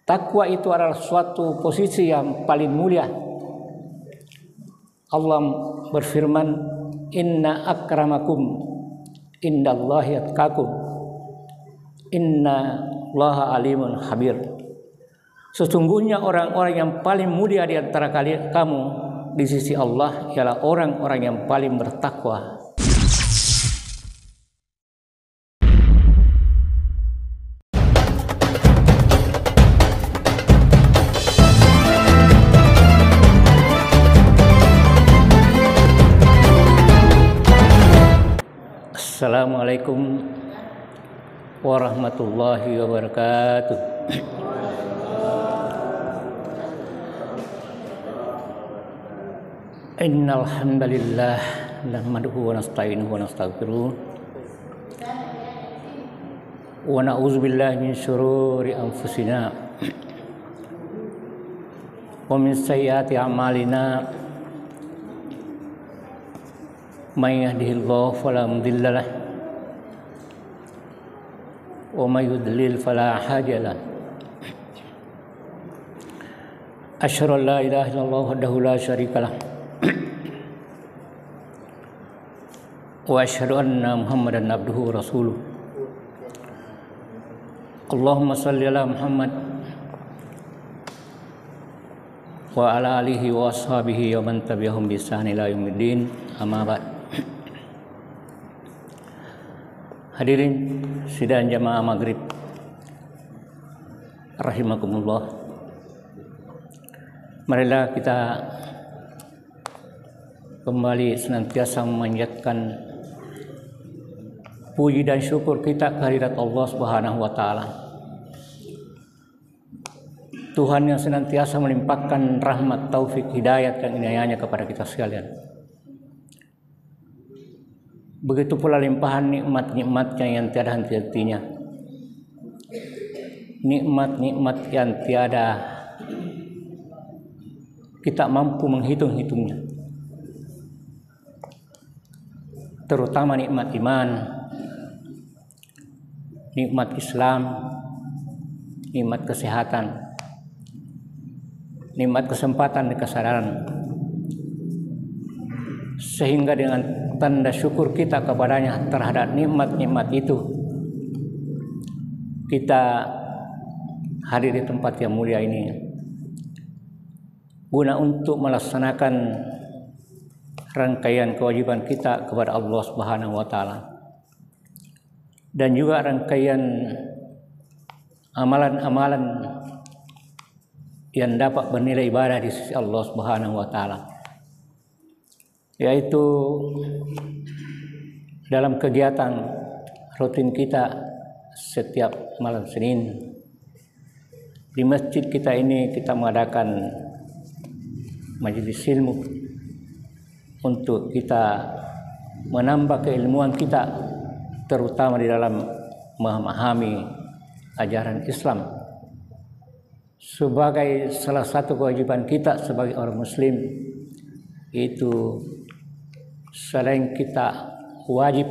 Takwa itu adalah suatu posisi yang paling mulia. Allah berfirman, "Inna akramakum indallahi atqakum. Inna Allaha alimun khabir." Sesungguhnya orang-orang yang paling mulia di antara kamu di sisi Allah ialah orang-orang yang paling bertakwa. Assalamualaikum warahmatullahi wabarakatuh. Innal hamdalillah nahmaduhu wa nasta'inuhu wa nastaghfiruh wa na'udzu billahi min syururi anfusina wa min sayyiati a'malina. May yahdihillahu fala mudilla lahu wa may yudlil fala hadiya lahu. Asyhadu an la ilaha illallah wahdahu la syarika lahu wa asyhadu anna Muhammadan abduhu wa rasuluh. Allahumma shalli ala Muhammad wa ala alihi wa ashabihi wa man tabi'ahum bi ihsan ila yaumiddin. Amma ba'd. Hadirin sidang jamaah maghrib rahimakumullah, marilah kita kembali senantiasa memanjatkan puji dan syukur kita kehadirat Allah Subhanahu wa taala, Tuhan yang senantiasa melimpahkan rahmat, taufik, hidayat dan inayahnya kepada kita sekalian. Begitu pula limpahan nikmat-nikmatnya yang tiada henti-hentinya, nikmat-nikmat yang tiada kita mampu menghitung-hitungnya, terutama nikmat iman, nikmat Islam, nikmat kesehatan, nikmat kesempatan dan kesadaran. Sehingga dengan tanda syukur kita kepadanya terhadap nikmat-nikmat itu, kita hadir di tempat yang mulia ini guna untuk melaksanakan rangkaian kewajiban kita kepada Allah Subhanahu wa taala, dan juga rangkaian amalan-amalan yang dapat bernilai ibadah di sisi Allah Subhanahu wa taala, yaitu dalam kegiatan rutin kita setiap malam Senin di masjid kita ini, kita mengadakan majelis ilmu untuk kita menambah keilmuan kita, terutama di dalam memahami ajaran Islam sebagai salah satu kewajiban kita sebagai orang muslim. Itu selain kita wajib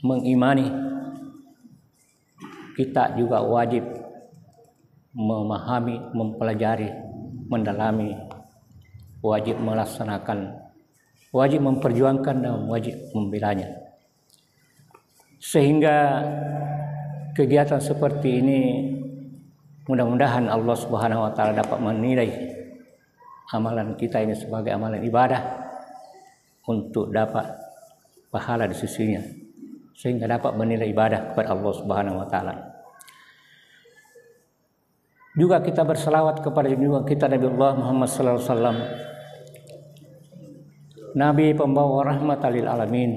mengimani, kita juga wajib memahami, mempelajari, mendalami, wajib melaksanakan, wajib memperjuangkan, dan wajib membelanya. Sehingga kegiatan seperti ini mudah-mudahan Allah Subhanahu wa taala dapat menilai amalan kita ini sebagai amalan ibadah untuk dapat pahala di sisinya, sehingga dapat menilai ibadah kepada Allah Subhanahu wa taala. Juga kita berselawat kepada junjungan kita Nabi Allah Muhammad sallallahu alaihi wasallam, Nabi pembawa rahmatan lil alamin,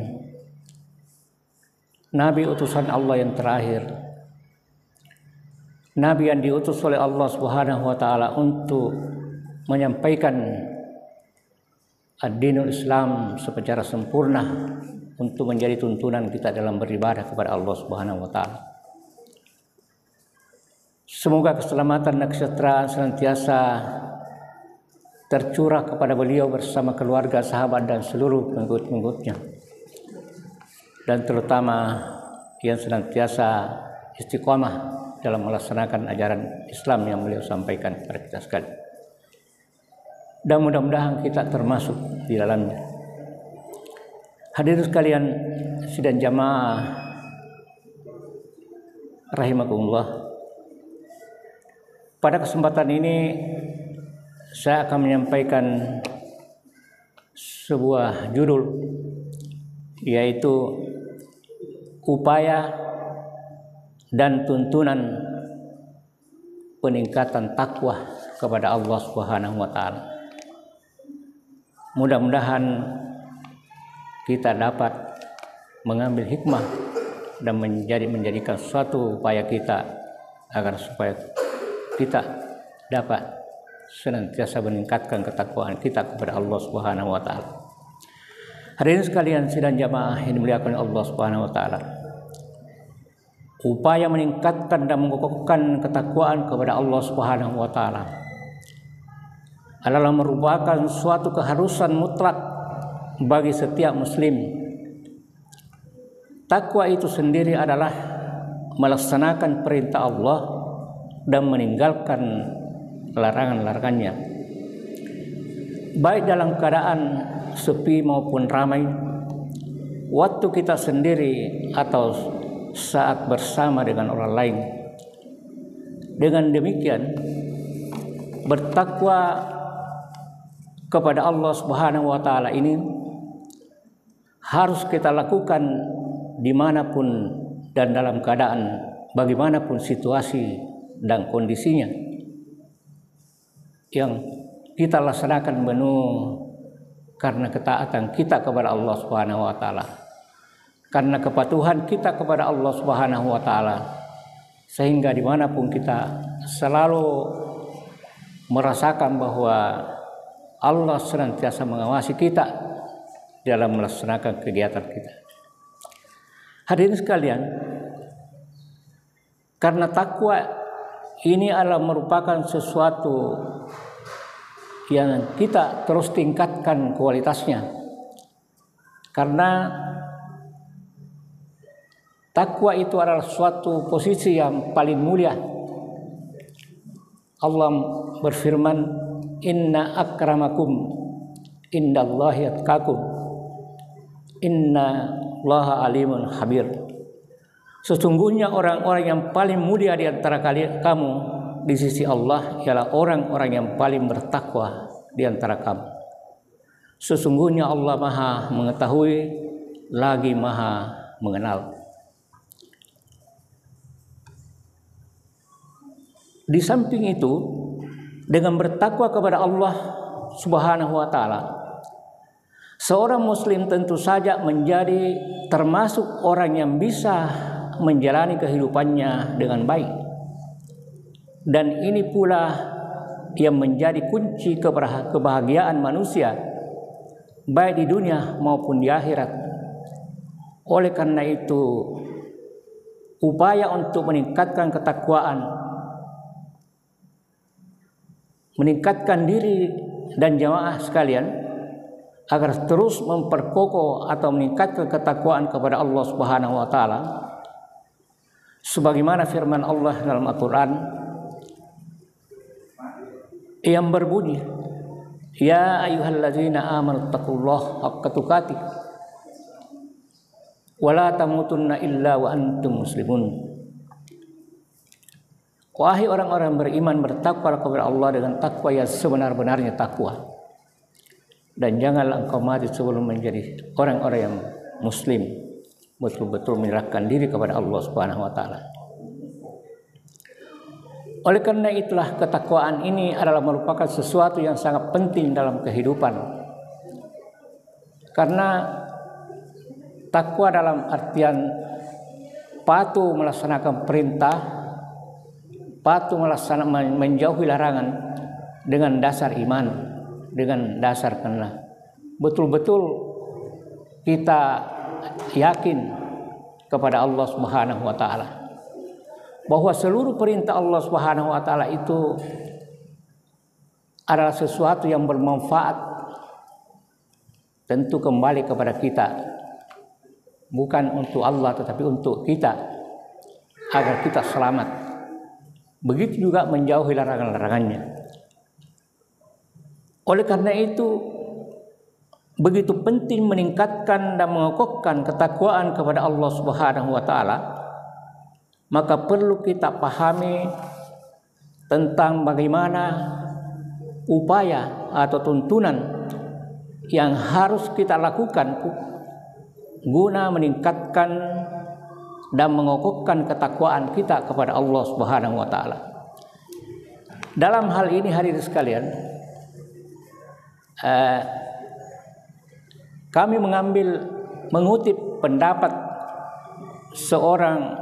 Nabi utusan Allah yang terakhir, Nabi yang diutus oleh Allah Subhanahu wa taala untuk menyampaikan ad-dinul Islam secara sempurna, untuk menjadi tuntunan kita dalam beribadah kepada Allah Subhanahu wa taala. Semoga keselamatan dan kesejahteraan senantiasa tercurah kepada beliau bersama keluarga, sahabat, dan seluruh pengikut-pengikutnya, dan terutama yang senantiasa istiqomah dalam melaksanakan ajaran Islam yang beliau sampaikan kepada kita sekalian. Dan mudah-mudahan kita termasuk di dalamnya. Hadirin sekalian sidang jamaah rahimakumullah. Pada kesempatan ini saya akan menyampaikan sebuah judul, yaitu upaya dan tuntunan peningkatan takwa kepada Allah Subhanahu wa taala. Mudah-mudahan kita dapat mengambil hikmah dan menjadikan suatu upaya kita agar supaya kita dapat senantiasa meningkatkan ketakwaan kita kepada Allah Subhanahu wa taala. Hadirin sekalian sidang jamaah yang dimuliakan Allah Subhanahu wa taala. Upaya meningkatkan dan mengokohkan ketakwaan kepada Allah Subhanahu wa taala adalah merupakan suatu keharusan mutlak bagi setiap muslim. Takwa itu sendiri adalah melaksanakan perintah Allah dan meninggalkan larangan-larangannya, baik dalam keadaan sepi maupun ramai, waktu kita sendiri atau saat bersama dengan orang lain. Dengan demikian, bertakwa kepada Allah Subhanahu wa taala ini harus kita lakukan dimanapun dan dalam keadaan bagaimanapun situasi dan kondisinya, yang kita laksanakan penuh karena ketaatan kita kepada Allah Subhanahu wa taala, karena kepatuhan kita kepada Allah Subhanahu wa taala, sehingga dimanapun kita selalu merasakan bahwa Allah senantiasa mengawasi kita dalam melaksanakan kegiatan kita. Hadirin sekalian, karena takwa ini adalah merupakan sesuatu yang kita terus tingkatkan kualitasnya, karena takwa itu adalah suatu posisi yang paling mulia. Allah berfirman, inna akramakum indallahi atqakum inna allaha alimun khabir. Sesungguhnya orang-orang yang paling mulia di antara kamu di sisi Allah ialah orang-orang yang paling bertakwa di antara kamu. Sesungguhnya Allah Maha mengetahui lagi Maha mengenal. Di samping itu, dengan bertakwa kepada Allah Subhanahu wa taala, seorang muslim tentu saja menjadi termasuk orang yang bisa menjalani kehidupannya dengan baik. Dan ini pula yang menjadi kunci kebahagiaan manusia baik di dunia maupun di akhirat. Oleh karena itu, upaya untuk meningkatkan ketakwaan, meningkatkan diri dan jamaah sekalian agar terus memperkokoh atau meningkatkan ketakwaan kepada Allah Subhanahu wa taala, sebagaimana firman Allah dalam Al-Qur'an yang berbunyi, ya ayyuhalladzina amanu taqullaha haqqa tuqatih wa la tamutunna illa wa antum muslimun. Wahai orang-orang beriman, bertakwa kepada Allah dengan takwa yang sebenar-benarnya takwa, dan janganlah engkau mati sebelum menjadi orang-orang yang muslim, betul-betul menyerahkan diri kepada Allah Subhanahu wa taala. Oleh karena itulah ketakwaan ini adalah merupakan sesuatu yang sangat penting dalam kehidupan. Karena takwa dalam artian patuh melaksanakan perintah, patuh melaksanakan menjauhi larangan dengan dasar iman, dengan dasar karena betul-betul kita yakin kepada Allah Subhanahu wa taala, bahwa seluruh perintah Allah Subhanahu wa taala itu adalah sesuatu yang bermanfaat, tentu kembali kepada kita, bukan untuk Allah tetapi untuk kita, agar kita selamat begitu juga menjauhi larangan-larangannya. Oleh karena itu, begitu penting meningkatkan dan mengokohkan ketakwaan kepada Allah Subhanahu wa taala. Maka perlu kita pahami tentang bagaimana upaya atau tuntunan yang harus kita lakukan guna meningkatkan dan mengokohkan ketakwaan kita kepada Allah Subhanahu wa taala. Dalam hal ini hadirin sekalian, kami mengutip pendapat seorang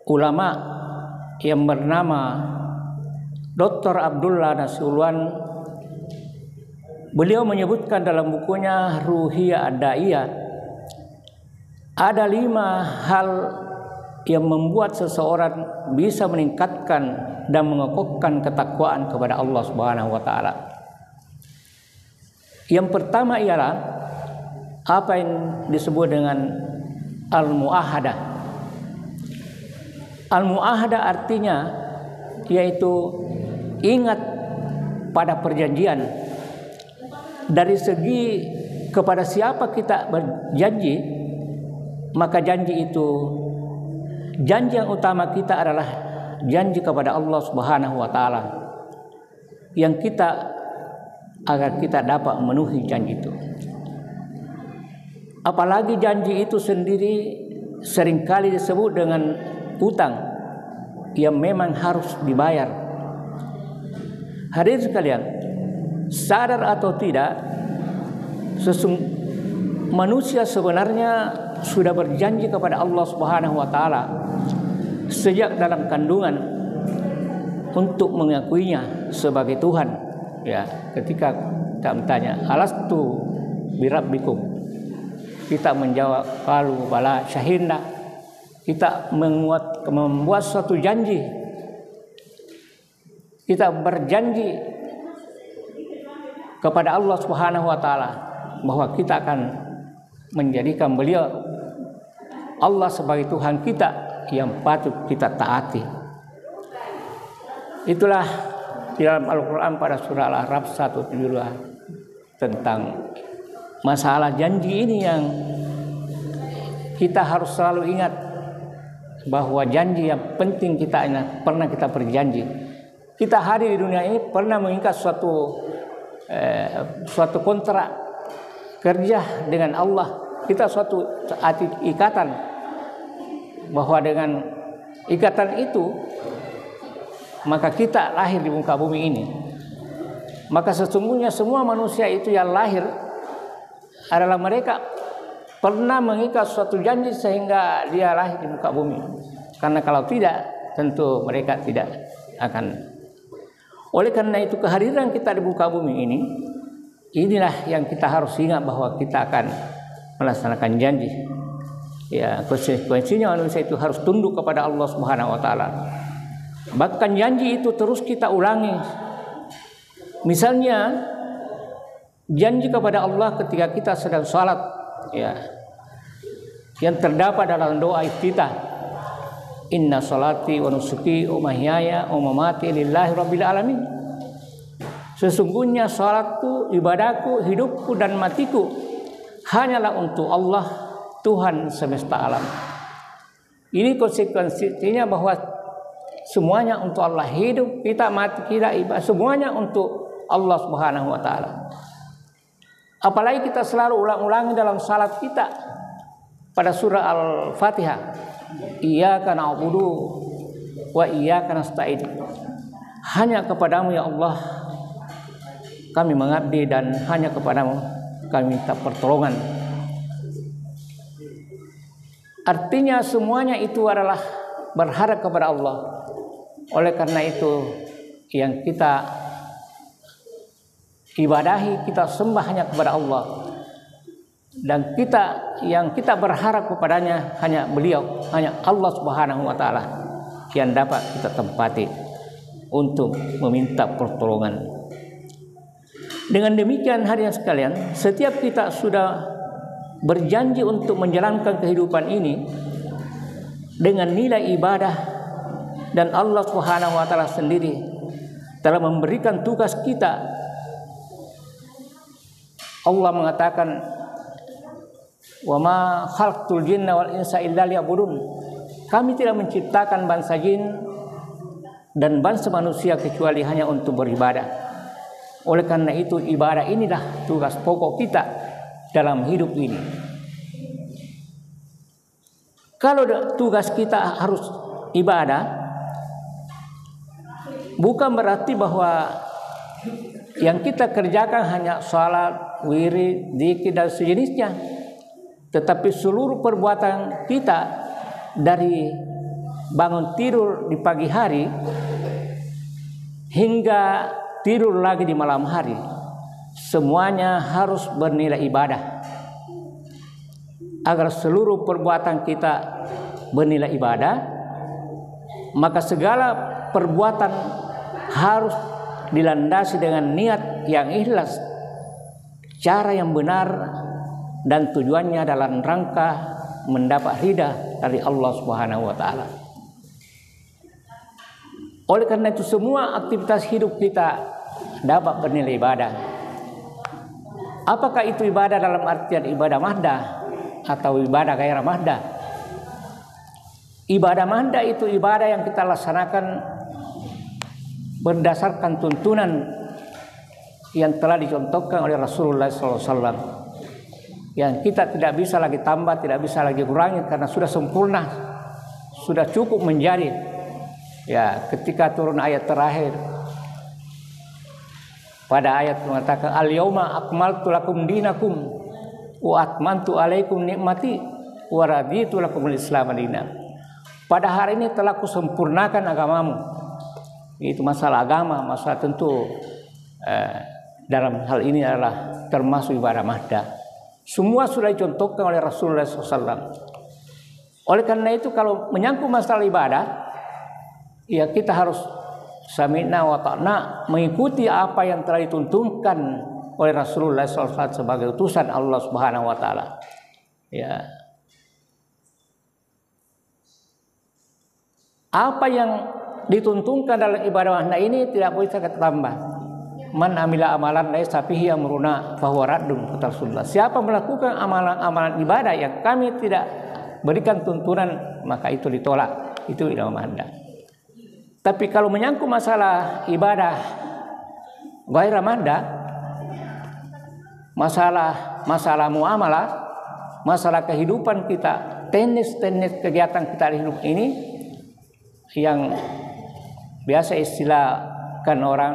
ulama yang bernama Dr. Abdullah Nasution. Beliau menyebutkan dalam bukunya Ruhiyah Ad-Daiyah, ada 5 hal yang membuat seseorang bisa meningkatkan dan mengokohkan ketakwaan kepada Allah Subhanahu wa taala. Yang pertama ialah apa yang disebut dengan al-mu'ahadah. Al-mu'ahadah artinya yaitu ingat pada perjanjian. Dari segi kepada siapa kita berjanji, maka janji yang utama kita adalah janji kepada Allah Subhanahu wa taala, yang agar kita dapat memenuhi janji itu. Apalagi janji itu sendiri seringkali disebut dengan utang yang memang harus dibayar. Hadirin sekalian, sadar atau tidak, manusia sebenarnya sudah berjanji kepada Allah Subhanahu wa taala sejak dalam kandungan untuk mengakuinya sebagai Tuhan. Ya, ketika kita bertanya, alastu birabbikum, kita menjawab qalu bala syahidna. Kita membuat suatu janji. Kita berjanji kepada Allah Subhanahu wa taala bahwa kita akan menjadikan beliau Allah sebagai Tuhan kita yang patut kita taati. Itulah di dalam Al-Qur'an pada surah Al-A'raf 172 tentang masalah janji ini yang kita harus selalu ingat, bahwa janji yang penting kita ingat. Pernah kita berjanji, kita hadir di dunia ini pernah mengikat suatu kontrak kerja dengan Allah. Kita suatu ikatan, bahwa dengan ikatan itu maka kita lahir di muka bumi ini. Maka sesungguhnya semua manusia itu yang lahir adalah mereka pernah mengikat suatu janji sehingga dia lahir di muka bumi. Karena kalau tidak, tentu mereka tidak akan. Oleh karena itu, kehadiran kita di muka bumi ini, inilah yang kita harus ingat, bahwa kita akan melaksanakan janji. Ya, konsekuensinya manusia itu harus tunduk kepada Allah Subhanahu wa taala. Bahkan janji itu terus kita ulangi. Misalnya janji kepada Allah ketika kita sedang salat, ya, yang terdapat dalam doa iftitah, inna salati wa nusuki wa mahyaya wa mamati lillahi rabbil alamin. Sesungguhnya salatku, ibadahku, hidupku dan matiku hanyalah untuk Allah, Tuhan semesta alam. Ini konsekuensinya bahwa semuanya untuk Allah, hidup kita, mati kita, ibadah, semuanya untuk Allah Subhanahu wa taala. Apalagi kita selalu ulang-ulangi dalam salat kita pada surah Al-Fatihah, iyyaka na'budu wa iyyaka nasta'in. Hanya kepadamu ya Allah kami mengabdi, dan hanya kepadamu kami minta pertolongan. Artinya semuanya itu adalah berharap kepada Allah. Oleh karena itu yang kita ibadahi, kita sembah hanya kepada Allah, dan yang kita berharap kepadanya hanya beliau, hanya Allah Subhanahu wa taala yang dapat kita tempati untuk meminta pertolongan. Dengan demikian hadirin sekalian, setiap kita sudah berjanji untuk menjalankan kehidupan ini dengan nilai ibadah Dan Allah Subhanahu wa taala sendiri telah memberikan tugas kita. Allah mengatakan, "Wa ma khalaqtul jinna wal insa illa liya'budun." Kami tidak menciptakan bangsa jin dan bangsa manusia kecuali hanya untuk beribadah. Oleh karena itu, ibadah inilah tugas pokok kita dalam hidup ini. Kalau tugas kita harus ibadah, bukan berarti bahwa yang kita kerjakan hanya salat, wirid, zikir dan sejenisnya. Tetapi seluruh perbuatan kita dari bangun tidur di pagi hari hingga tidur lagi di malam hari, semuanya harus bernilai ibadah. Agar seluruh perbuatan kita bernilai ibadah, maka segala perbuatan harus dilandasi dengan niat yang ikhlas, cara yang benar, dan tujuannya dalam rangka mendapat ridha dari Allah Subhanahu wa taala. Oleh karena itu, semua aktivitas hidup kita dapat bernilai ibadah. Apakah itu ibadah dalam artian ibadah mahdah atau ibadah gairah mahdah? Ibadah mahdah itu ibadah yang kita laksanakan berdasarkan tuntunan yang telah dicontohkan oleh Rasulullah SAW, yang kita tidak bisa lagi tambah, tidak bisa lagi kurangi, karena sudah sempurna, sudah cukup menjadi. Ya, ketika turun ayat terakhir, pada ayat mengatakan, "Al-yauma akmaltu lakum dinakum wa atmamtu alaikum nikmati wa raditu lakumul Islam dinan." Pada hari ini telah kusempurnakan agamamu. Itu masalah agama, masalah tentu dalam hal ini adalah termasuk ibadah mahdah. Semua sudah dicontohkan oleh Rasulullah SAW. Oleh karena itu, kalau menyangkut masalah ibadah, ya kita harus sami'na wa ta'na, mengikuti apa yang telah dituntunkan oleh Rasulullah SAW sebagai utusan Allah Subhanahu wa taala. Ya. Apa yang dituntunkan dalam ibadah mahdah ini tidak boleh kita tambah. Man amila amalan laisa fihi amruna fahuwa raddun, kata Rasulullah. Siapa melakukan amalan-amalan ibadah yang kami tidak berikan tuntunan, maka itu ditolak. Itu ibadah mahdah. Tapi kalau menyangkut masalah ibadah gairah mahdah, masalah muamalah, masalah kehidupan kita, teknis kegiatan kita di hidup ini, yang biasa istilahkan orang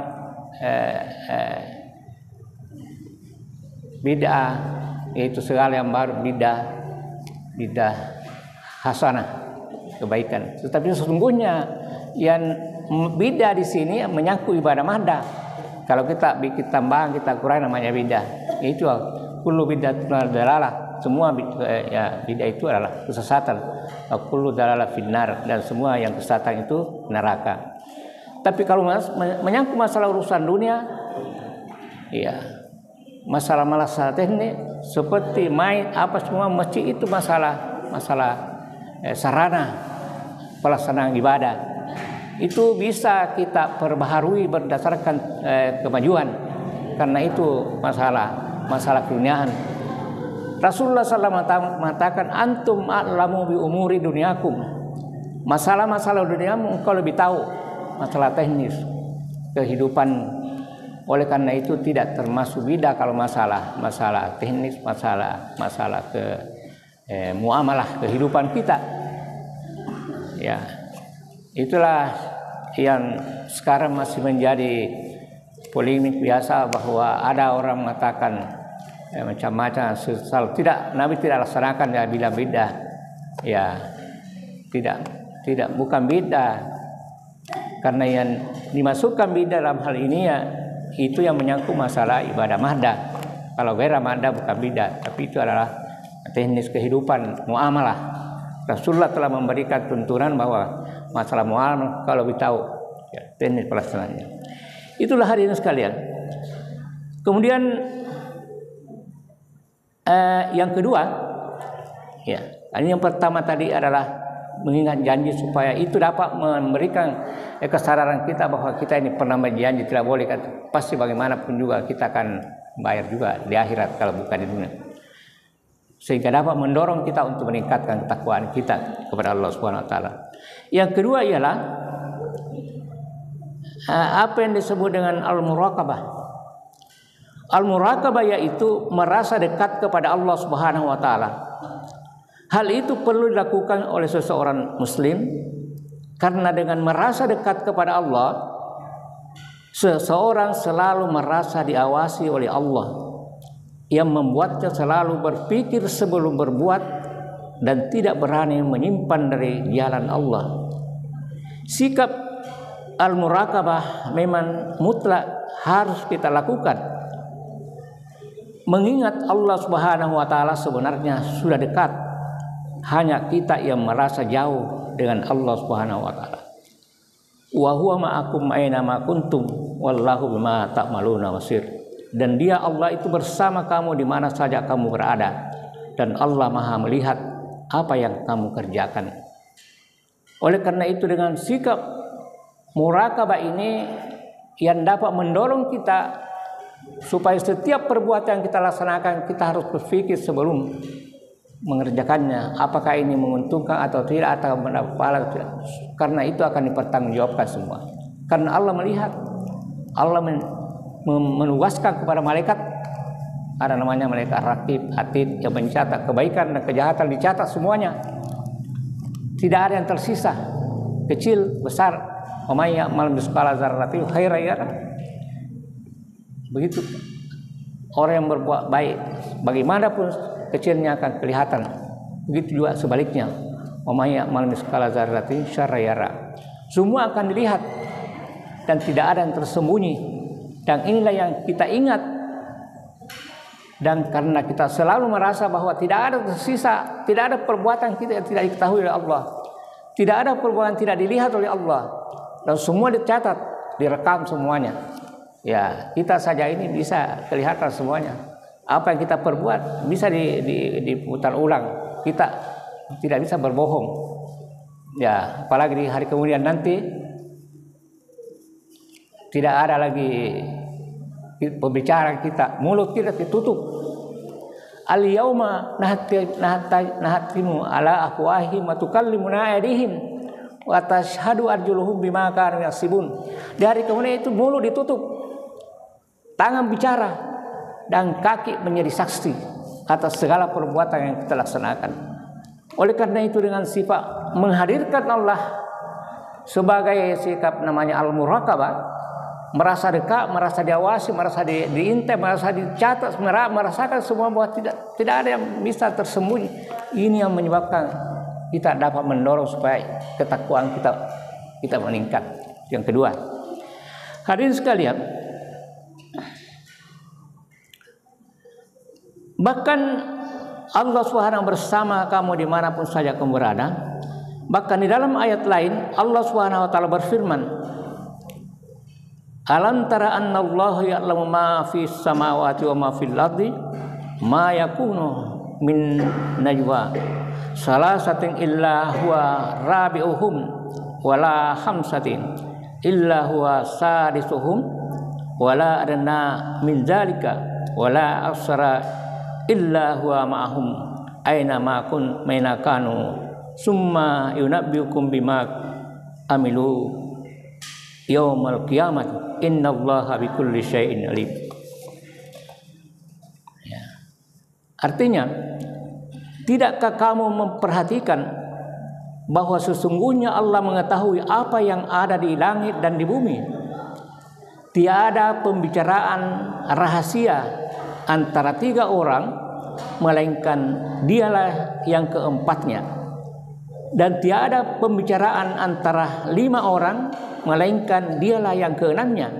bid'ah, yaitu segala yang baru, bid'ah hasanah, kebaikan. Tetapi sesungguhnya yang bid'ah di sini menyangkut ibadah mahdah. Kalau kita bikin tambahan, kita kurang, namanya bid'ah. Itu kullu bid'atun dalalah. Semua bid'ah itu adalah kesesatan. Kullu dalalah finnar, dan semua yang kesesatan itu neraka. Tapi kalau menyangkut masalah urusan dunia, ya masalah teknik seperti main apa semua, masjid itu masalah sarana pelaksanaan ibadah. Itu bisa kita perbaharui berdasarkan kemajuan, karena itu masalah keduniaan. Rasulullah SAW mengatakan, "Antum a'lamu bi umuri dunyakum." Masalah duniamu engkau lebih tahu, masalah teknis kehidupan. Oleh karena itu tidak termasuk bid'ah kalau masalah teknis, masalah muamalah kehidupan kita. Ya, itulah yang sekarang masih menjadi polemik biasa, bahwa ada orang mengatakan macam-macam sesal. Nabi tidak laksanakan, dia bilang bid'ah. Ya, tidak bukan bid'ah, karena yang dimasukkan bid'ah dalam hal ini ya itu yang menyangkut masalah ibadah mahdah. Kalau gairah mahdah bukan bid'ah, tapi itu adalah teknis kehidupan muamalah. Rasulullah telah memberikan tuntunan bahwa masalah muamalah kalau tahu ya, teknis pelaksanaannya. Itulah hadirin sekalian. Kemudian yang kedua, ya, yang pertama tadi adalah mengingat janji supaya itu dapat memberikan kesadaran kita bahwa kita ini pernah berjanji tidak boleh kan, pasti bagaimanapun juga kita akan bayar juga di akhirat kalau bukan di dunia, sehingga dapat mendorong kita untuk meningkatkan ketakwaan kita kepada Allah Subhanahu wa taala. Yang kedua ialah apa yang disebut dengan al-muraqabah. Al-muraqabah yaitu merasa dekat kepada Allah Subhanahu wa taala. Hal itu perlu dilakukan oleh seseorang muslim karena dengan merasa dekat kepada Allah, seseorang selalu merasa diawasi oleh Allah yang membuatnya selalu berpikir sebelum berbuat dan tidak berani menyimpan dari jalan Allah. Sikap al-muraqabah memang mutlak harus kita lakukan. Mengingat Allah Subhanahu wa taala sebenarnya sudah dekat. Hanya kita yang merasa jauh dengan Allah Subhanahu wa taala. Wa huwa ma'akum aina ma kuntum wallahu bima ta'maluna basir. Dan dia Allah itu bersama kamu di mana saja kamu berada, dan Allah Maha melihat apa yang kamu kerjakan. Oleh karena itu dengan sikap muraqabah ini yang dapat mendorong kita supaya setiap perbuatan yang kita laksanakan kita harus berpikir sebelum mengerjakannya, apakah ini menguntungkan atau tidak, atau mendapat pahala atau tidak. Karena itu akan dipertanggungjawabkan semua. Karena Allah melihat, Allah menugaskan kepada malaikat, ada namanya malaikat raqib, atid, yang mencatat kebaikan dan kejahatan, dicatat semuanya. Tidak ada yang tersisa, kecil, besar. Wa may ya'mal mithqala dzarratin khairan yarah. Begitu orang yang berbuat baik, bagaimanapun kecilnya akan kelihatan. Begitu juga sebaliknya. Wa may ya'mal mithqala dzarratin syarran yarah. Semua akan dilihat dan tidak ada yang tersembunyi. Dan inilah yang kita ingat. Dan karena kita selalu merasa bahwa tidak ada tersisa, tidak ada perbuatan kita yang tidak diketahui oleh Allah, tidak ada perbuatan tidak dilihat oleh Allah, dan semua dicatat, direkam semuanya. Ya, kita saja ini bisa kelihatan semuanya. Apa yang kita perbuat bisa diputar ulang. Kita tidak bisa berbohong. Ya, apalagi di hari kemudian nanti tidak ada lagi pembicaraan kita, mulut kita ditutup. Al-yauma nahtimu ala afwahihim wa tukallimuna aydihim wa tashhadu arjuluhum bima kanu yaksibun. Di hari kemudian itu mulut ditutup, tangan bicara, dan kaki menjadi saksi atas segala perbuatan yang kita laksanakan. Oleh karena itu dengan sifat menghadirkan Allah sebagai sikap namanya al-muraqabah, merasa dekat, merasa diawasi, merasa diintai, merasa dicatat, merasakan semua bahwa tidak ada yang bisa tersembunyi. Ini yang menyebabkan kita dapat mendorong supaya ketakwaan kita meningkat. Yang kedua, hadirin sekalian, bahkan Allah Subhanahu bersama kamu dimanapun saja kamu berada. Bahkan di dalam ayat lain Allah Subhanahu wa taala berfirman, alam tara anna Allah ya'lamu ma fis samawati wa ma fil ardi ma yakunu min najwa salasatin illa huwa rabi'uhum wala khamsatin illa huwa sadisuhum wala adna min zalika wala aksara illa huwa ma'ahum aina ma kun mainakanu summa yunabbiukum bima amilu yaumal qiyamah innallaha bikulli syai'in alim. Ya. Artinya, tidakkah kamu memperhatikan bahwa sesungguhnya Allah mengetahui apa yang ada di langit dan di bumi? Tiada pembicaraan rahasia antara 3 orang melainkan dialah yang keempatnya, dan tiada pembicaraan antara 5 orang melainkan dialah yang keenamnya,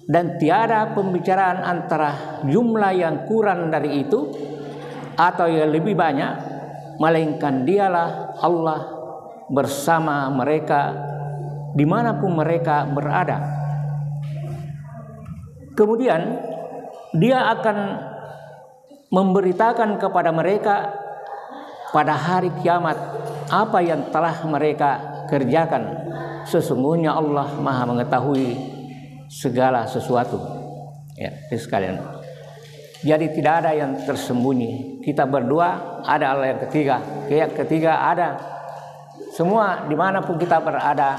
dan tiada pembicaraan antara jumlah yang kurang dari itu atau yang lebih banyak melainkan dialah Allah bersama mereka dimanapun mereka berada. Kemudian dia akan memberitakan kepada mereka pada hari kiamat apa yang telah mereka kerjakan. Sesungguhnya Allah Maha mengetahui segala sesuatu. Ya, sekalian. Jadi tidak ada yang tersembunyi. Kita berdua, ada Allah yang ketiga. Yang ketiga ada. Semua dimanapun kita berada,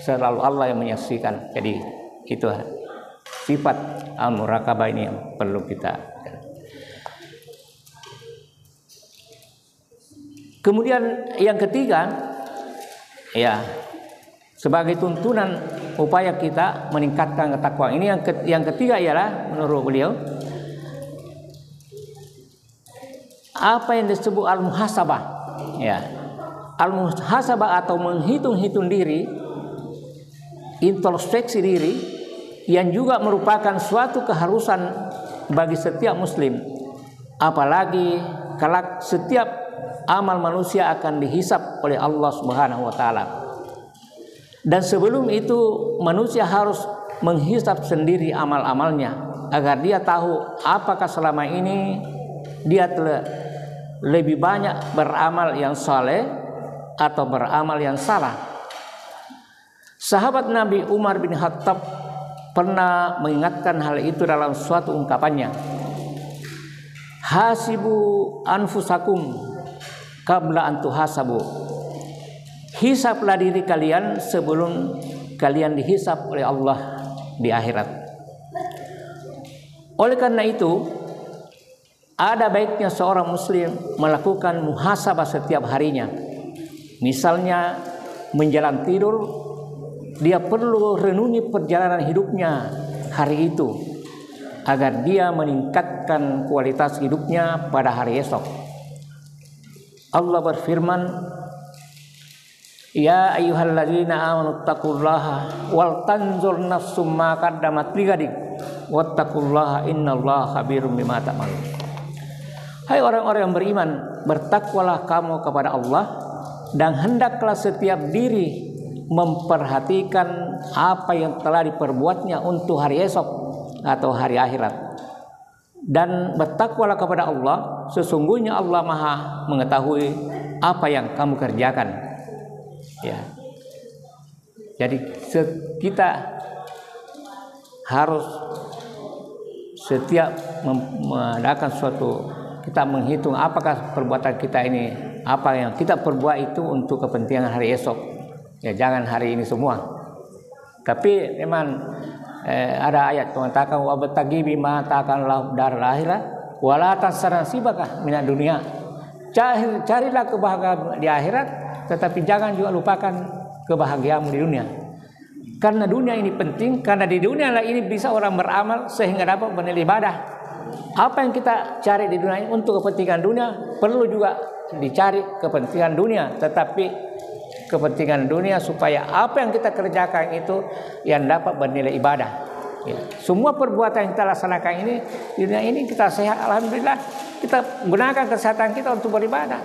selalu Allah yang menyaksikan. Jadi itu sifat al-muraqabah ini yang perlu kita. Kemudian yang ketiga, ya, sebagai tuntunan upaya kita meningkatkan ketakwaan. Ini yang ketiga ialah menurut beliau apa yang disebut al-muhasabah. Ya. Al-muhasabah atau menghitung-hitung diri, introspeksi diri, yang juga merupakan suatu keharusan bagi setiap muslim. Apalagi kalau setiap amal manusia akan dihisab oleh Allah Subhanahu wa taala. Dan sebelum itu manusia harus menghisab sendiri amal-amalnya agar dia tahu apakah selama ini dia telah lebih banyak beramal yang saleh atau beramal yang salah. Sahabat Nabi Umar bin Khattab pernah mengingatkan hal itu dalam suatu ungkapannya. Hasibu anfusakum qabla an tuhasabu. Hisablah diri kalian sebelum kalian dihisab oleh Allah di akhirat. Oleh karena itu, ada baiknya seorang muslim melakukan muhasabah setiap harinya. Misalnya menjelang tidur, dia perlu renungi perjalanan hidupnya hari itu agar dia meningkatkan kualitas hidupnya pada hari esok. Allah berfirman, Ya ayyuhalladzina amanu taqullaha wal tanzur nafsum ma qaddamat lighadin wattaqullaha innallaha khabirum bima ta'malun. Hai orang-orang yang beriman, bertakwalah kamu kepada Allah dan hendaklah setiap diri memperhatikan apa yang telah diperbuatnya untuk hari esok atau hari akhirat. Dan bertakwalah kepada Allah, sesungguhnya Allah Maha mengetahui apa yang kamu kerjakan. Ya. Jadi kita harus setiap mengadakan suatu, kita menghitung apakah perbuatan kita ini, apa yang kita perbuat itu untuk kepentingan hari esok. Ya, jangan hari ini semua. Tapi memang ada ayat mengatakan wabtaghi bima ta'akallahu darul akhirah wala tansarasibaka minad dunya. Carilah kebahagiaan di akhirat, tetapi jangan juga lupakan kebahagiaanmu di dunia. Karena dunia ini penting, karena di dunia lah ini bisa orang beramal sehingga dapat bernilai ibadah. Apa yang kita cari di dunia ini untuk kepentingan dunia perlu juga dicari kepentingan dunia, tetapi kepentingan dunia supaya apa yang kita kerjakan itu yang dapat bernilai ibadah. Ya. Semua perbuatan yang kita laksanakan ini di dunia ini kita sehat, alhamdulillah, kita gunakan kesehatan kita untuk beribadah.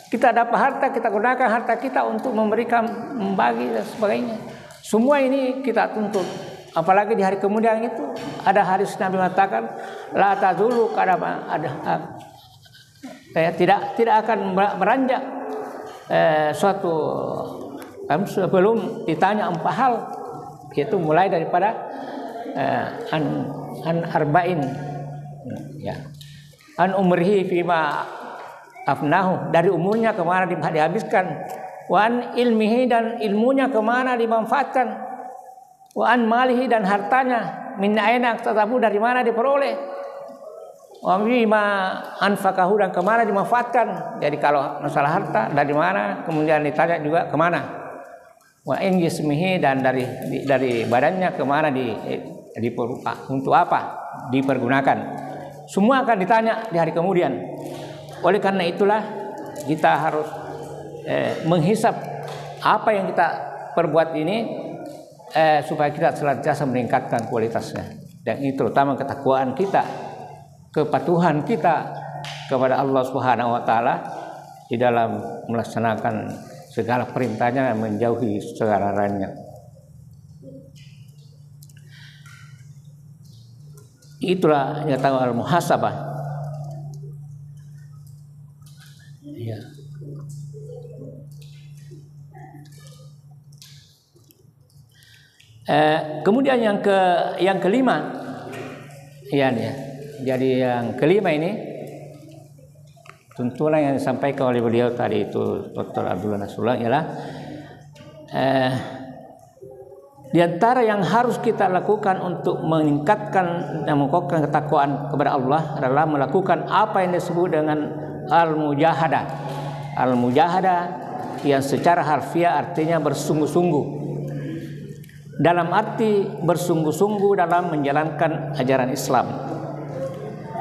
Kita dapat harta, kita gunakan harta kita untuk memberikan, membagi dan sebagainya. Semua ini kita tuntut. Apalagi di hari kemudian itu ada hadis Nabi mengatakan la tazulu kadama ada tidak akan beranjak suatu sebelum ditanya 4 hal, yaitu mulai daripada an arba'in, ya, an umrihi fima afnahu, dari umurnya kemana dihabiskan, wa an ilmihi, dan ilmunya kemana dimanfaatkan, wa an malihi, dan hartanya min aina tatabu, dari mana diperoleh, wa bima anfaqahu, dan kemana dimanfaatkan. Jadi kalau masalah harta dari mana, kemudian ditanya juga kemana. Wa in jismihi, dan dari badannya kemana untuk apa dipergunakan. Semua akan ditanya di hari kemudian. Oleh karena itulah kita harus menghisap apa yang kita perbuat ini supaya kita senantiasa meningkatkan kualitasnya. Dan ini terutama ketakwaan kita, kepatuhan kita kepada Allah Subhanahu wa taala di dalam melaksanakan segala perintahnya dan menjauhi segala larangannya. Itulah yang tahu al-muhasabah. Ya. Kemudian yang kelima, ya, jadi yang kelima ini tuntunan yang disampaikan oleh beliau tadi itu Dr. Abdullah Nasrullah ialah di antara yang harus kita lakukan untuk meningkatkan dan mengukuhkan ketakwaan kepada Allah adalah melakukan apa yang disebut dengan al-mujahadah. Al-mujahadah yang secara harfiah artinya bersungguh-sungguh. Dalam arti bersungguh-sungguh dalam menjalankan ajaran Islam.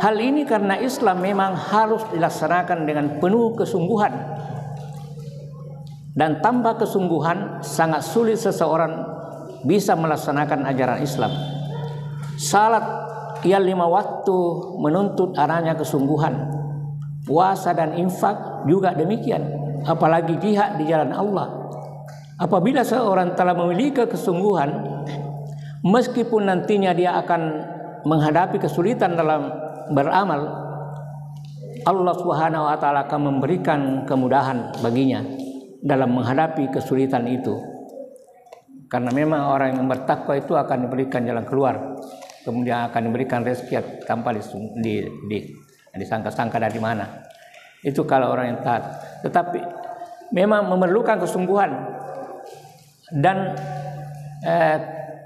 Hal ini karena Islam memang harus dilaksanakan dengan penuh kesungguhan. Dan tanpa kesungguhan sangat sulit seseorang bisa melaksanakan ajaran Islam. Salat yang 5 waktu menuntut adanya kesungguhan. Puasa dan infak juga demikian. Apalagi jihad di jalan Allah. Apabila seorang telah memiliki kesungguhan, meskipun nantinya dia akan menghadapi kesulitan dalam beramal, Allah Subhanahu wa taala akan memberikan kemudahan baginya dalam menghadapi kesulitan itu. Karena memang orang yang bertakwa itu akan diberikan jalan keluar, kemudian akan diberikan rezeki tanpa disangka-sangka dari mana. Itu kalau orang yang taat. Tetapi memang memerlukan kesungguhan dan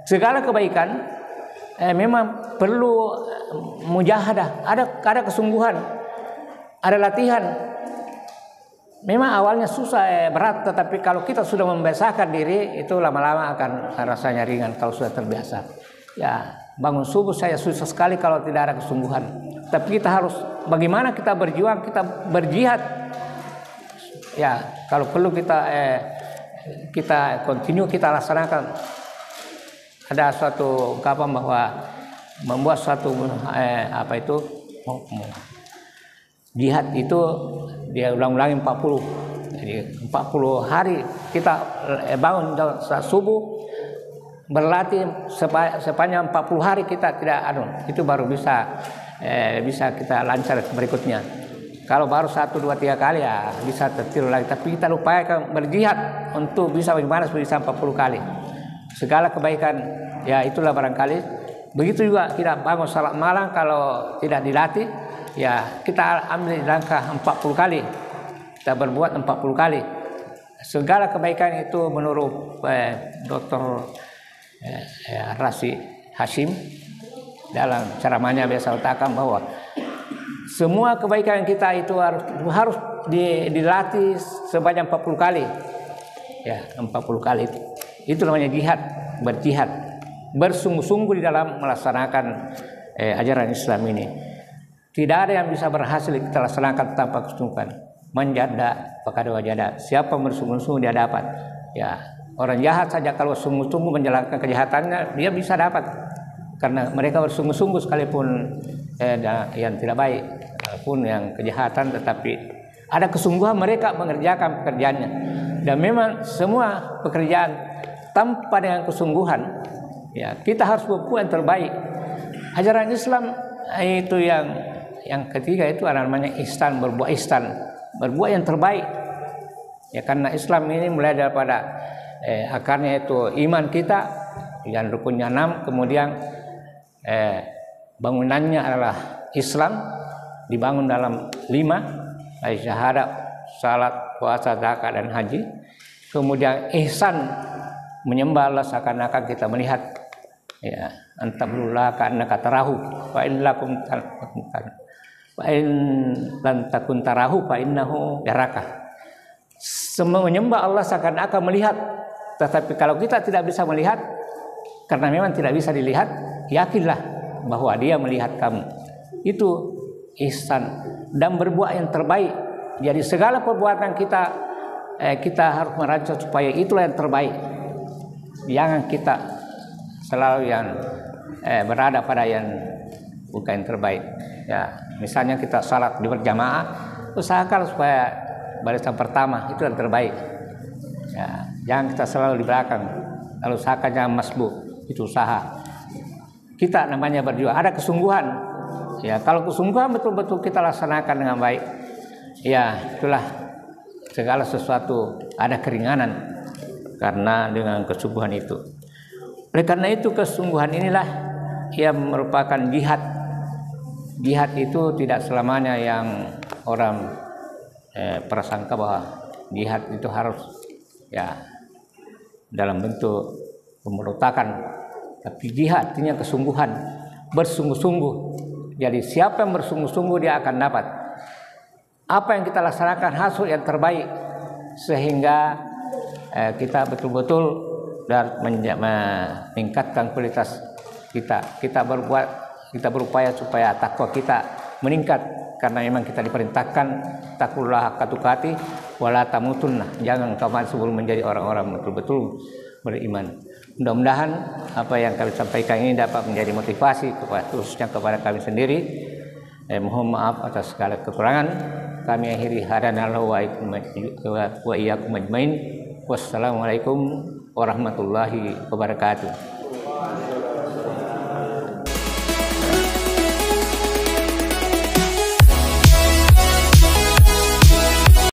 segala kebaikan memang perlu mujahadah, ada kesungguhan, ada latihan. Memang awalnya susah, berat, tetapi kalau kita sudah membiasakan diri, itu lama-lama akan rasanya ringan kalau sudah terbiasa. Ya, bangun subuh saya susah sekali kalau tidak ada kesungguhan. Tapi kita harus, bagaimana kita berjuang, kita berjihad. Ya, kalau perlu kita continue, kita laksanakan. Ada suatu ungkapan bahwa membuat suatu jihad itu dia ulang-ulangi 40. Jadi 40 hari kita bangun saat subuh, berlatih sepanjang 40 hari kita tidak itu baru bisa kita lancar berikutnya. Kalau baru 1, 2, 3 kali ya bisa tertiru lagi. Tapi kita upayakan berjihad untuk bisa bagaimana bisa 40 kali. Segala kebaikan ya itulah barangkali. Begitu juga kita bangun salat malam kalau tidak dilatih, ya kita ambil langkah 40 kali. Kita berbuat 40 kali. Segala kebaikan itu menurut Dr. Rasi Hashim dalam ceramahnya biasa letakkan bahwa semua kebaikan kita itu harus dilatih sebanyak 40 kali. Ya, 40 kali itu. Itu namanya jihad, berjihad, bersungguh-sungguh di dalam melaksanakan ajaran Islam ini. Tidak ada yang bisa berhasil kita laksanakan tanpa kesungguhan. Menjada fakad wajada. Siapa bersungguh-sungguh dia dapat. Ya, orang jahat saja kalau sungguh-sungguh menjalankan kejahatannya dia bisa dapat. Karena mereka bersungguh-sungguh sekalipun yang tidak baik, walaupun yang kejahatan, tetapi ada kesungguhan mereka mengerjakan pekerjaannya. Dan memang semua pekerjaan tanpa dengan kesungguhan, ya kita harus berbuat yang terbaik. Ajaran Islam itu yang ketiga itu namanya ihsan, berbuat yang terbaik. Ya karena Islam ini mulai daripada akarnya itu iman kita yang rukunnya 6, kemudian bangunannya adalah Islam dibangun dalam 5, syahadat, salat, puasa, zakat dan haji. Kemudian ihsan, menyembah Allah seakan-akan kita melihat, ya antabullah ka'annaka tarahu fa in lakum fa in lam takun tarahu fa innahu yaraka. Semua menyembah Allah seakan-akan melihat, tetapi kalau kita tidak bisa melihat karena memang tidak bisa dilihat, yakinlah bahwa Dia melihat kamu. Itu ihsan dan berbuat yang terbaik. Jadi segala perbuatan kita harus merancang supaya itulah yang terbaik. Jangan kita selalu yang berada pada yang bukan yang terbaik. Ya, misalnya kita salat berjamaah, usahakan supaya barisan pertama itu yang terbaik. Ya, jangan kita selalu di belakang. Lalu usahakan jangan masbuk, itu usaha. Kita namanya berjuang, ada kesungguhan. Ya, kalau kesungguhan betul-betul kita laksanakan dengan baik, ya itulah segala sesuatu ada keringanan karena dengan kesungguhan itu. Oleh karena itu kesungguhan inilah yang merupakan jihad. Jihad itu tidak selamanya yang orang prasangka bahwa jihad itu harus ya dalam bentuk pemberontakan, tapi jihad artinya kesungguhan, bersungguh-sungguh. Jadi siapa yang bersungguh-sungguh dia akan dapat apa yang kita laksanakan hasil yang terbaik, sehingga kita betul-betul dan meningkatkan kualitas kita. Kita berupaya supaya takwa kita meningkat, karena memang kita diperintahkan taqullaha haqqa tuqatih wala tamutunna, jangan kau mati sebelum menjadi orang-orang betul-betul beriman. Mudah-mudahan apa yang kami sampaikan ini dapat menjadi motivasi khususnya kepada kami sendiri. Mohon maaf atas segala kekurangan. Kami akhiri hadanallahu wa iyyakum ajmain. Wassalamualaikum warahmatullahi wabarakatuh.